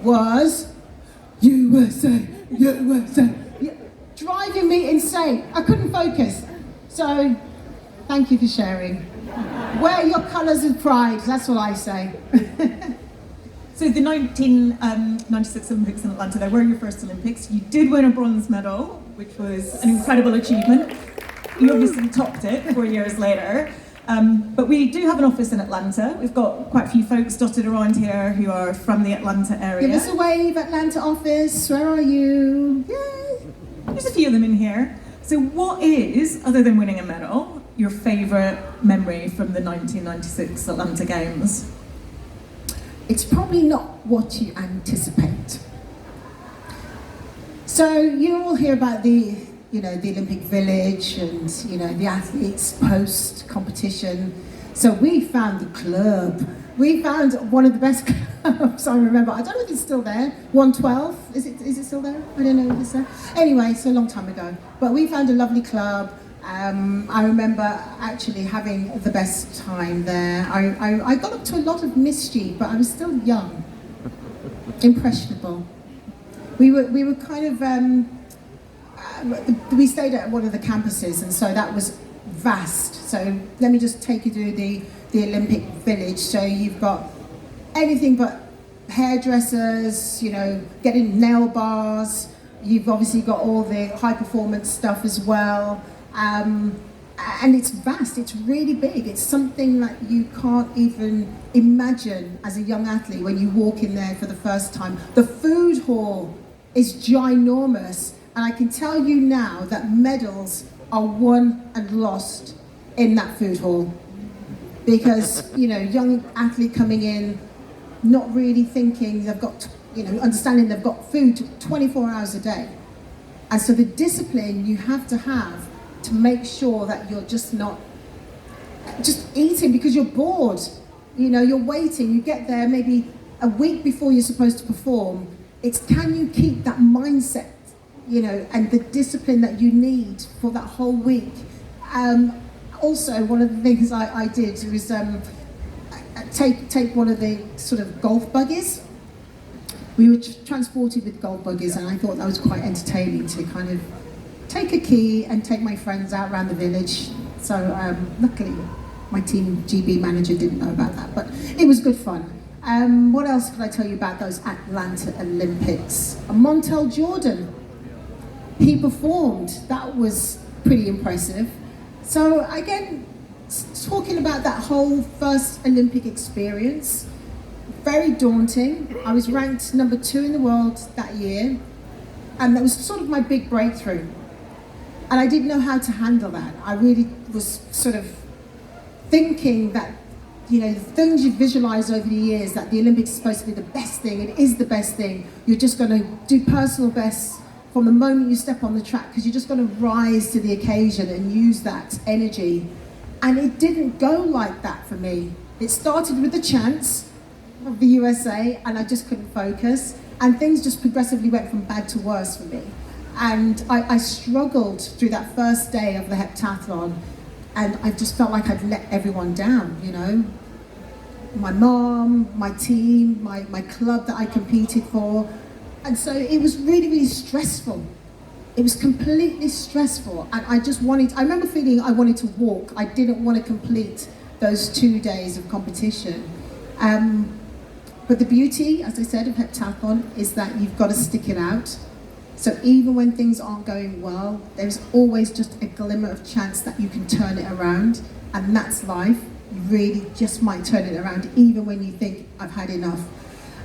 was USA, USA. Yeah, driving me insane. I couldn't focus. So, thank you for sharing. Wear your colours of pride, that's what I say. So the 1996 Olympics in Atlanta, they were your first Olympics. You did win a bronze medal, which was an incredible achievement. You obviously topped it 4 years later. But we do have an office in Atlanta. We've got quite a few folks dotted around here who are from the Atlanta area. Give us a wave, Atlanta office. Where are you? Yay! There's a few of them in here. So what is, other than winning a medal, your favourite memory from the 1996 Atlanta Games? It's probably not what you anticipate. So you all hear about the Olympic Village and, the athletes post-competition. So we found the club. We found one of the best clubs I remember. I don't know if it's still there. 112, is it still there? I don't know if it's there. Anyway, it's a long time ago. But we found a lovely club. I remember actually having the best time there. I got up to a lot of mischief, but I was still young, impressionable. We were kind of, we stayed at one of the campuses, and so that was vast. So let me just take you through the Olympic Village. So you've got anything but hairdressers, getting nail bars. You've obviously got all the high performance stuff as well. And it's vast, it's really big. It's something that you can't even imagine as a young athlete when you walk in there for the first time. The food hall is ginormous, and I can tell you now that medals are won and lost in that food hall. Because, young athlete coming in, not really thinking they've got, understanding they've got food 24 hours a day. And so the discipline you have to make sure that you're just not just eating because you're bored. You're waiting, you get there maybe a week before you're supposed to perform. It's can you keep that mindset, and the discipline that you need for that whole week. Also, one of the things I did was take one of the sort of golf buggies. We were transported with golf buggies, and I thought that was quite entertaining to kind of take a key and take my friends out around the village. So luckily my team GB manager didn't know about that, but it was good fun. What else could I tell you about those Atlanta Olympics? Montel Jordan, he performed. That was pretty impressive. So again, talking about that whole first Olympic experience, very daunting. I was ranked number 2 in the world that year, and that was sort of my big breakthrough. And I didn't know how to handle that. I really was sort of thinking that, the things you visualize over the years, that the Olympics is supposed to be the best thing, it is the best thing. You're just going to do personal bests from the moment you step on the track, because you're just going to rise to the occasion and use that energy. And it didn't go like that for me. It started with the chants of the USA, and I just couldn't focus. And things just progressively went from bad to worse for me. And I struggled through that first day of the heptathlon, and I just felt like I'd let everyone down, My mom, my team, my club that I competed for. And so it was really, really stressful. It was completely stressful. And I remember feeling I wanted to walk. I didn't want to complete those 2 days of competition. But the beauty, as I said, of heptathlon is that you've got to stick it out. So even when things aren't going well, there's always just a glimmer of chance that you can turn it around, and that's life. You really just might turn it around even when you think, I've had enough.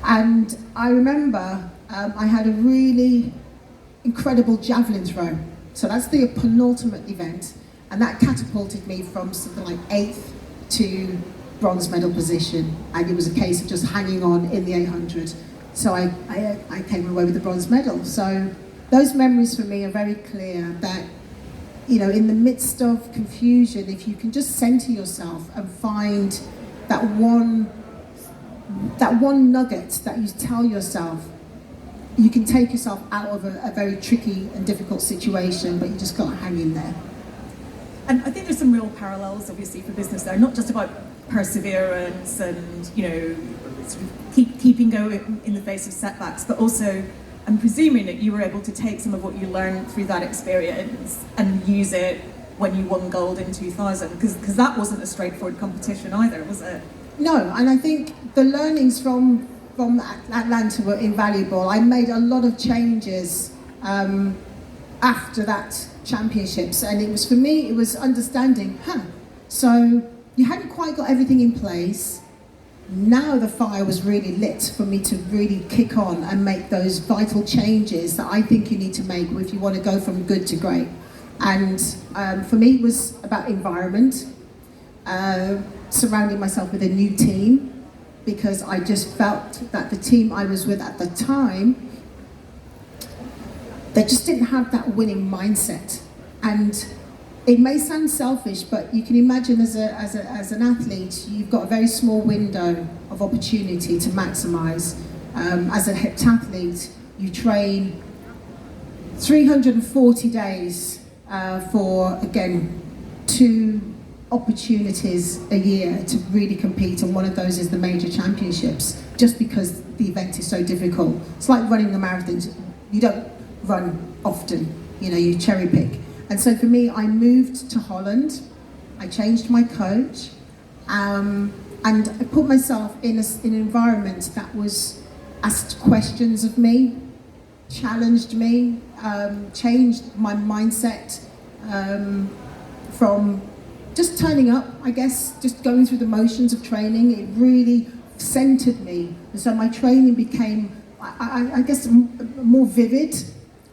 And I remember I had a really incredible javelin throw. So that's the penultimate event, and that catapulted me from something like 8th to bronze medal position, and it was a case of just hanging on in the 800. So I came away with the bronze medal. So those memories for me are very clear that, in the midst of confusion, if you can just center yourself and find that one nugget that you tell yourself, you can take yourself out of a very tricky and difficult situation, but you just got to hang in there. And I think there's some real parallels, obviously, for business there, not just about perseverance and, sort of keeping going in the face of setbacks, but also I'm presuming that you were able to take some of what you learned through that experience and use it when you won gold in 2000, because that wasn't a straightforward competition either, was it? No, and I think the learnings from Atlanta were invaluable. I made a lot of changes after that championships, and it was, for me, it was understanding, so you hadn't quite got everything in place. Now the fire was really lit for me to really kick on and make those vital changes that I think you need to make if you want to go from good to great. And for me, it was about environment, surrounding myself with a new team, because I just felt that the team I was with at the time, they just didn't have that winning mindset. And it may sound selfish, but you can imagine as an athlete, you've got a very small window of opportunity to maximise. As a heptathlete, you train 340 days for, again, 2 opportunities a year to really compete, and one of those is the major championships, just because the event is so difficult. It's like running the marathons. You don't run often, you cherry pick. And so for me, I moved to Holland, I changed my coach, and I put myself in an environment that was asked questions of me, challenged me, changed my mindset from just turning up, I guess, just going through the motions of training. It really centered me. And so my training became, I guess, more vivid.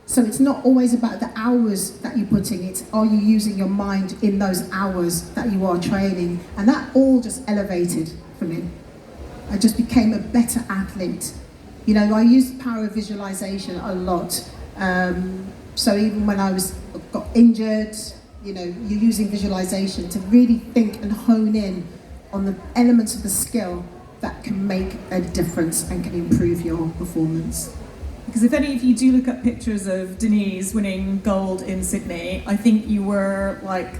So it's not always about the hours that you're putting, it's are you using your mind in those hours that you are training? And that all just elevated for me. I just became a better athlete. I used the power of visualization a lot. So even when I got injured, you're using visualization to really think and hone in on the elements of the skill that can make a difference and can improve your performance. Because if any of you do look up pictures of Denise winning gold in Sydney, I think you were like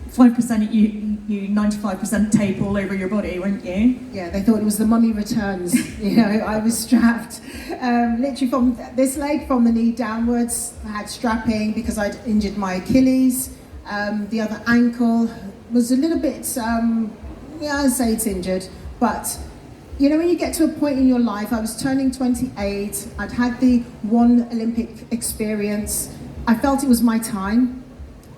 5% at you 95% tape all over your body, weren't you? Yeah, they thought it was the Mummy Returns. I was strapped. Literally from this leg, from the knee downwards. I had strapping because I'd injured my Achilles. The other ankle was a little bit, I'd say it's injured, but when you get to a point in your life, I was turning 28, I'd had the one Olympic experience, I felt it was my time.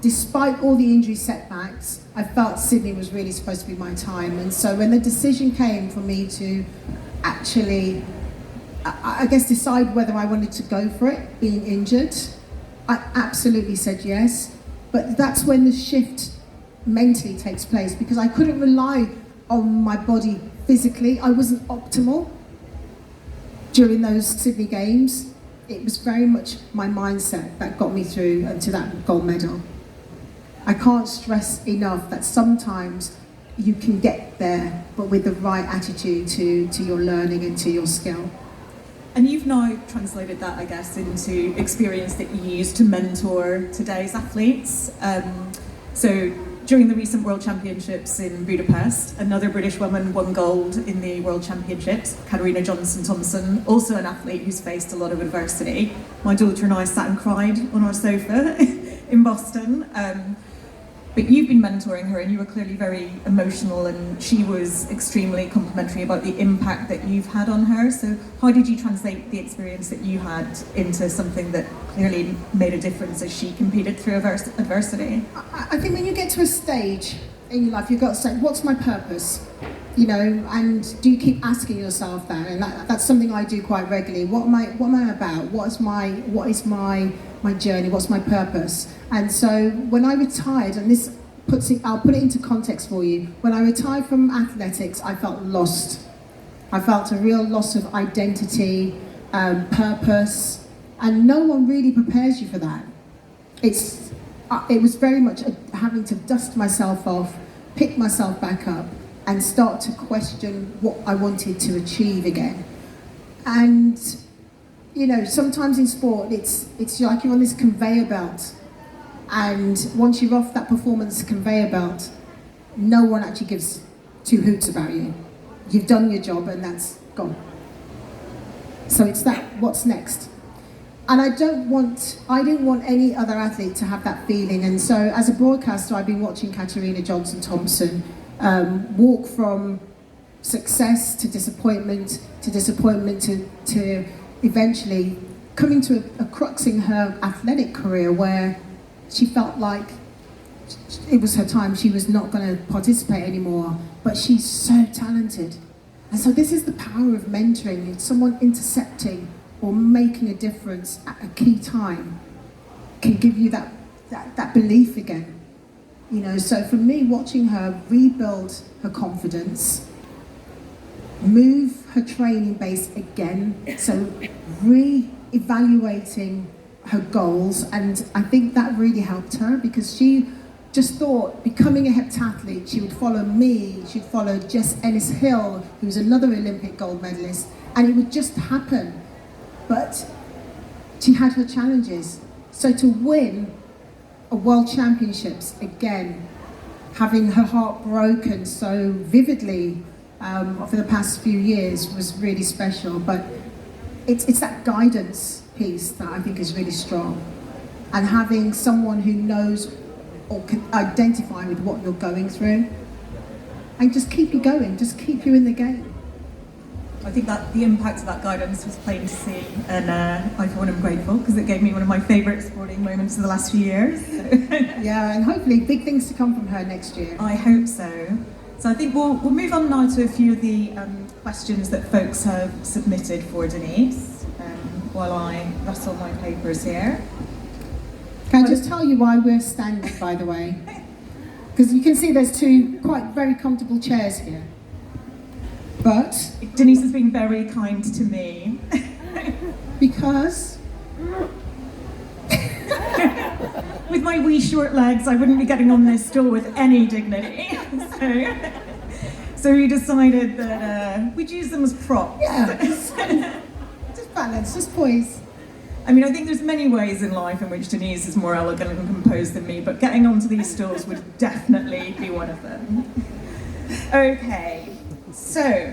Despite all the injury setbacks, I felt Sydney was really supposed to be my time. And so when the decision came for me to actually, I guess, decide whether I wanted to go for it, being injured, I absolutely said yes. But that's when the shift mentally takes place, because I couldn't rely on my body physically. I wasn't optimal during those Sydney Games. It was very much my mindset that got me through and to that gold medal. I can't stress enough that sometimes you can get there, but with the right attitude to your learning and to your skill. And you've now translated that, I guess, into experience that you use to mentor today's athletes. So during the recent World Championships in Budapest, another British woman won gold in the World Championships, Katarina Johnson-Thompson, also an athlete who's faced a lot of adversity. My daughter and I sat and cried on our sofa in Boston. But you've been mentoring her, and you were clearly very emotional, and she was extremely complimentary about the impact that you've had on her. So how did you translate the experience that you had into something that clearly made a difference as she competed through adversity? I think when you get to a stage in your life, you've got to say, what's my purpose? And do you keep asking yourself that? And that's something I do quite regularly. What am I about? What is my journey? What's my purpose? And so when I retired, and I'll put it into context for you. When I retired from athletics, I felt lost. I felt a real loss of identity, purpose, and no one really prepares you for that. It was very much having to dust myself off, pick myself back up, and start to question what I wanted to achieve again. And sometimes in sport, it's like you're on this conveyor belt, and once you're off that performance conveyor belt, no one actually gives two hoots about you. You've done your job, and that's gone. So it's that, what's next? And I didn't want any other athlete to have that feeling. And so as a broadcaster, I've been watching Katarina Johnson-Thompson walk from success to disappointment to eventually coming to a crux in her athletic career where she felt like it was her time. She was not going to participate anymore, but she's so talented. And so this is the power of mentoring. It's someone intercepting or making a difference at a key time can give you that belief again. You know, so for me, watching her rebuild her confidence, move her training base again, so re-evaluating her goals, and I think that really helped her because she just thought becoming a heptathlete, she would follow me, she'd follow Jess Ellis-Hill, who's another Olympic gold medalist, and it would just happen. But she had her challenges. So to win a World Championships again, having her heart broken so vividly for the past few years was really special. But it's that guidance piece that I think is really strong. And having someone who knows or can identify with what you're going through and just keep you going, just keep you in the game. I think that the impact of that guidance was plain to see, and I for one am grateful because it gave me one of my favourite sporting moments of the last few years. Yeah, and hopefully big things to come from her next year. I hope so. So I think we'll move on now to a few of the questions that folks have submitted for Denise while I rustle my papers here. Can I just tell you why we're standing, by the way? Because you can see there's two very comfortable chairs here. But Denise has been very kind to me. Because with my wee short legs, I wouldn't be getting on this stool with any dignity. So we decided that we'd use them as props. yeah, just balance, just poise. I mean, I think there's many ways in life in which Denise is more elegant and composed than me, but getting onto these stools would definitely be one of them. Okay, so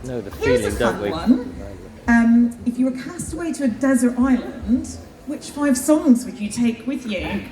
Know the here's feeling, a don't fun we? one. If you were cast away to a desert island, which 5 songs would you take with you?